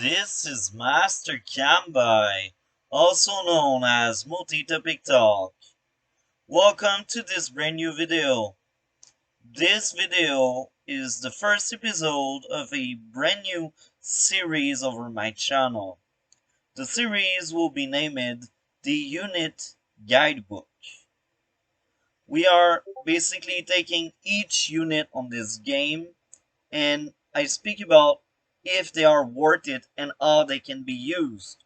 This is Master Kambai, also known as Multi-Topic Talk. Welcome to this brand new video. This video is the first episode of a brand new series over my channel. The series will be named the Unit Guidebook. We are basically taking each unit on this game and I speak about if they are worth it and how they can be used.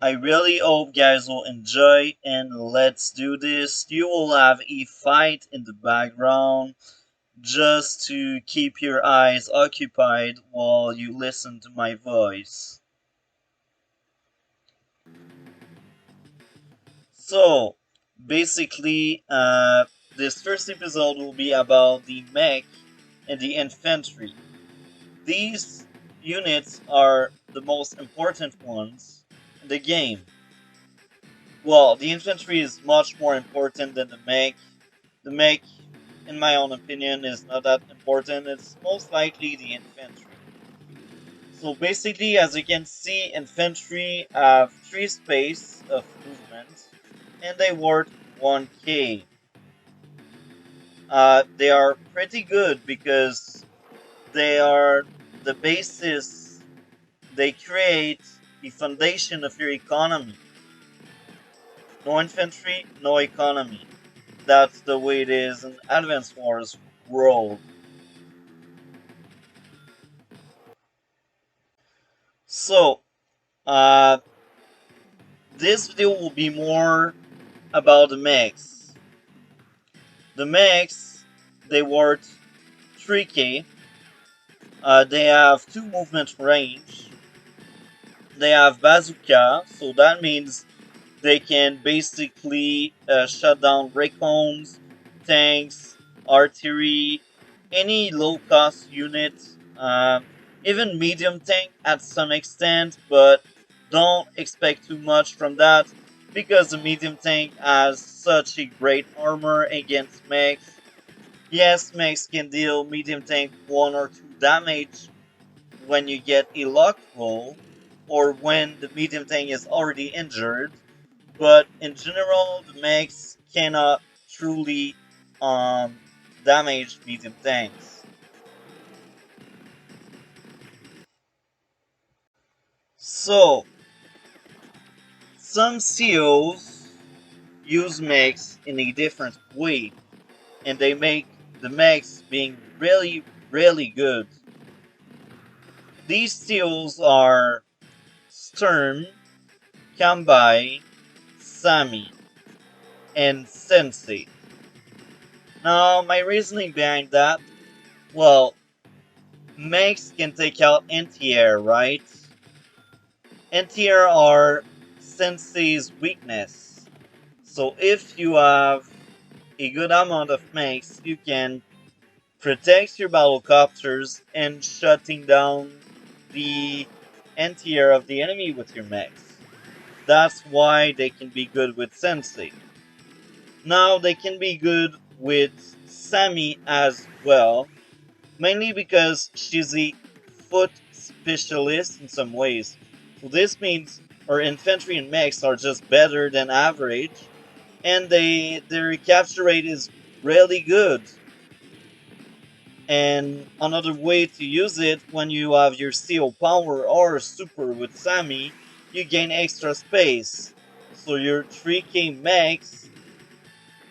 I really hope guys will enjoy and let's do this. You will have a fight in the background just to keep your eyes occupied while you listen to my voice. So, basically, this first episode will be about the mech and the infantry. These units are the most important ones in the game. Well, the infantry is much more important than the mech. The mech, in my own opinion, is not that important. It's most likely the infantry. So basically, as you can see, infantry have 3 space of movement, and they worth 1k. They are pretty good because they are the basis. They create the foundation of your economy. No infantry, no economy. That's the way it is in Advance Wars world. So, uh, this video will be more about the mechs. The mechs, they worth 3k. They have 2 movement range. They have bazooka, so that means they can basically shut down recons, tanks, artillery, any low cost unit, even medium tank at some extent, but don't expect too much from that because the medium tank has such a great armor against mechs. Yes, mechs can deal medium tank 1 or 2 damage when you get a lock roll or when the medium tank is already injured, but in general, the mechs cannot truly damage medium tanks. So, some COs use mechs in a different way, and they make the mechs being really good. These COs are Stern, Kambai, Sami, and Sensei. Now, my reasoning behind that, well, mechs can take out anti-air, right? Anti-air are Sensei's weakness. So if you have a good amount of mechs, you can protect your battlecopters and shutting down the anti-air of the enemy with your mechs. That's why they can be good with Sensei. Now they can be good with Sami as well, mainly because she's a foot specialist in some ways. So this means her infantry and mechs are just better than average, and their recapture rate is really good. And another way to use it, when you have your steel power or super with Sami, you gain extra space. So your 3k mechs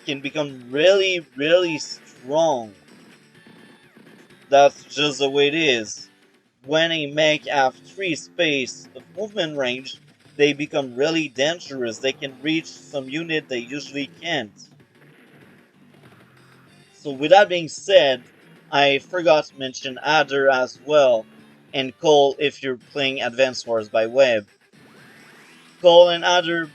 can become really strong. That's just the way it is. When a mech have 3 space of movement range, they become really dangerous. They can reach some unit they usually can't. So with that being said, I forgot to mention Adder as well, and Cole if you're playing Advance Wars by web. Cole and Adder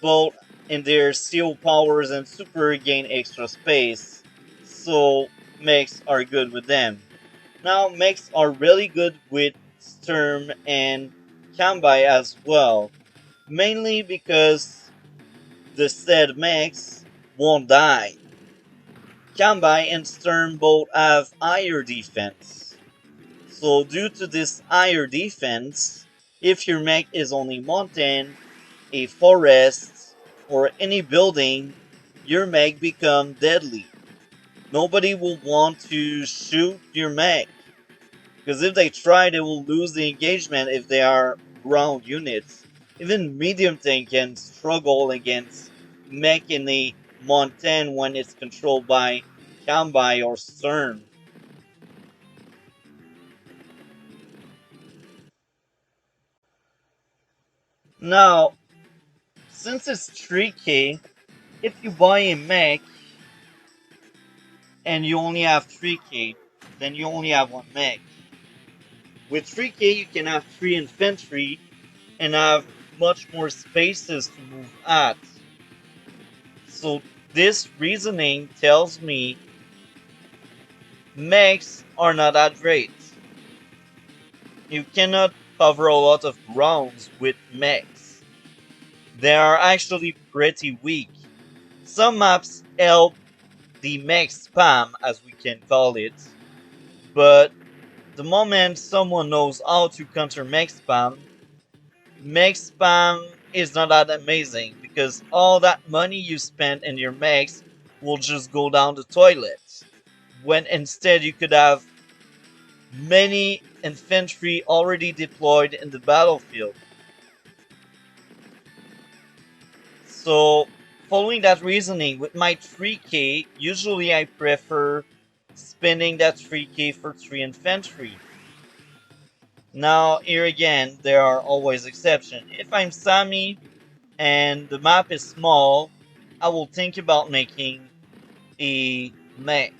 both in their steel powers and super gain extra space, so mechs are good with them. Now mechs are really good with Sturm and Kambai as well, mainly because the said mechs won't die. Kambai and Sturm both have higher defense, So due to this higher defense, if your mech is on a mountain, a forest, or any building, your mech become deadly. Nobody will want to shoot your mech, because if they try, they will lose the engagement if they are ground units. Even medium tank can struggle against mech in a mountain when it's controlled by Kambai or Stern. Now, since it's tricky, if you buy a mech and you only have 3k, then you only have one mech. With 3k, you can have 3 infantry and have much more spaces to move at. So this reasoning tells me mechs are not that great. You cannot cover a lot of grounds with mechs. They are actually pretty weak. Some maps help the mech spam, as we can call it, but the moment someone knows how to counter mech spam is not that amazing because all that money you spend in your mechs will just go down the toilet. When instead you could have many infantry already deployed in the battlefield. So, following that reasoning, with my 3k, usually I prefer spending that 3k for 3 infantry. Now, here again, there are always exceptions. If I'm Sami and the map is small, I will think about making a mech.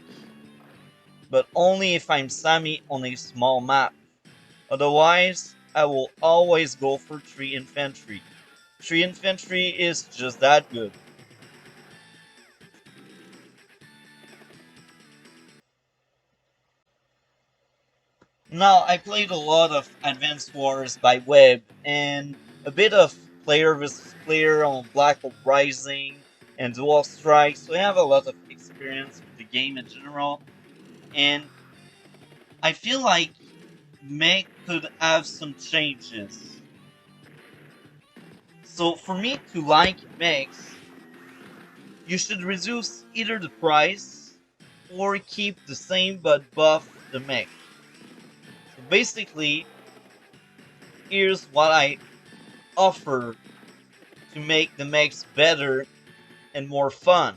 But only if I'm Sami on a small map. Otherwise, I will always go for 3 infantry. 3 infantry is just that good. Now, I played a lot of Advanced Wars by web and a bit of player versus player on Black Ops Rising and Dual Strike, so I have a lot of experience with the game in general. And I feel like Mech could have some changes. So for me to like Mechs, you should reduce either the price or keep the same but buff the mech. So basically, here's what I offer to make the mechs better and more fun.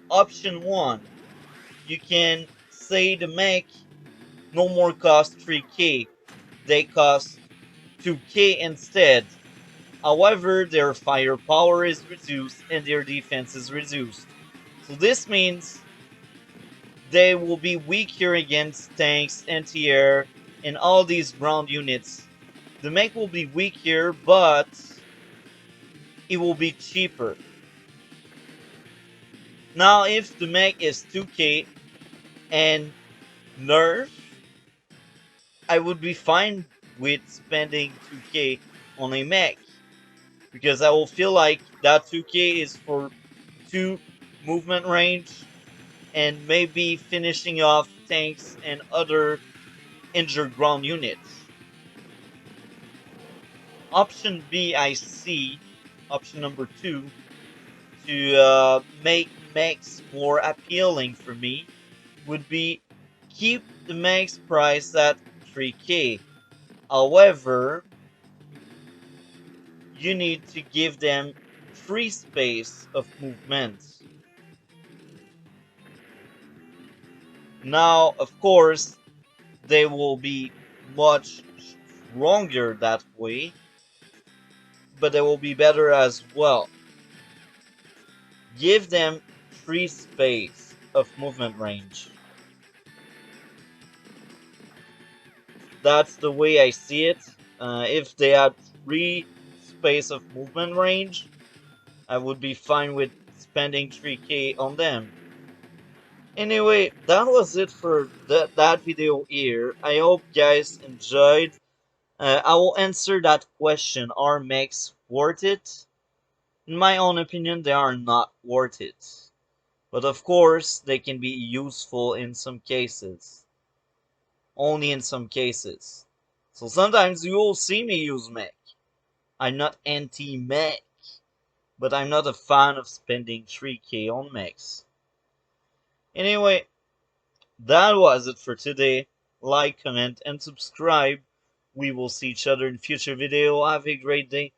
Option 1, you can say the mech no more cost 3k, they cost 2k instead. However, their firepower is reduced and their defense is reduced. So this means they will be weaker against tanks, anti-air, and all these ground units. The mech will be weaker, but it will be cheaper. Now, if the mech is 2k and nerf, I would be fine with spending 2k on a mech. Because I will feel like that 2k is for 2 movement range and maybe finishing off tanks and other injured ground units. Option B I see, option number 2, to make mechs more appealing for me would be keep the mechs price at 3k. However, you need to give them free space of movement. Now, of course, they will be much stronger that way, but they will be better as well. Give them free space of movement range. That's the way I see it. If they had free space of movement range, I would be fine with spending 3k on them. Anyway, that was it for that video here. I hope guys enjoyed. I will answer that question, are mechs worth it? In my own opinion, they are not worth it. But of course, they can be useful in some cases. only in some cases. So sometimes you will see me use Mech. I'm not anti-Mech, but I'm not a fan of spending 3k on Mechs. Anyway, that was it for today. Like, comment, and subscribe. We will see each other in future video. Have a great day.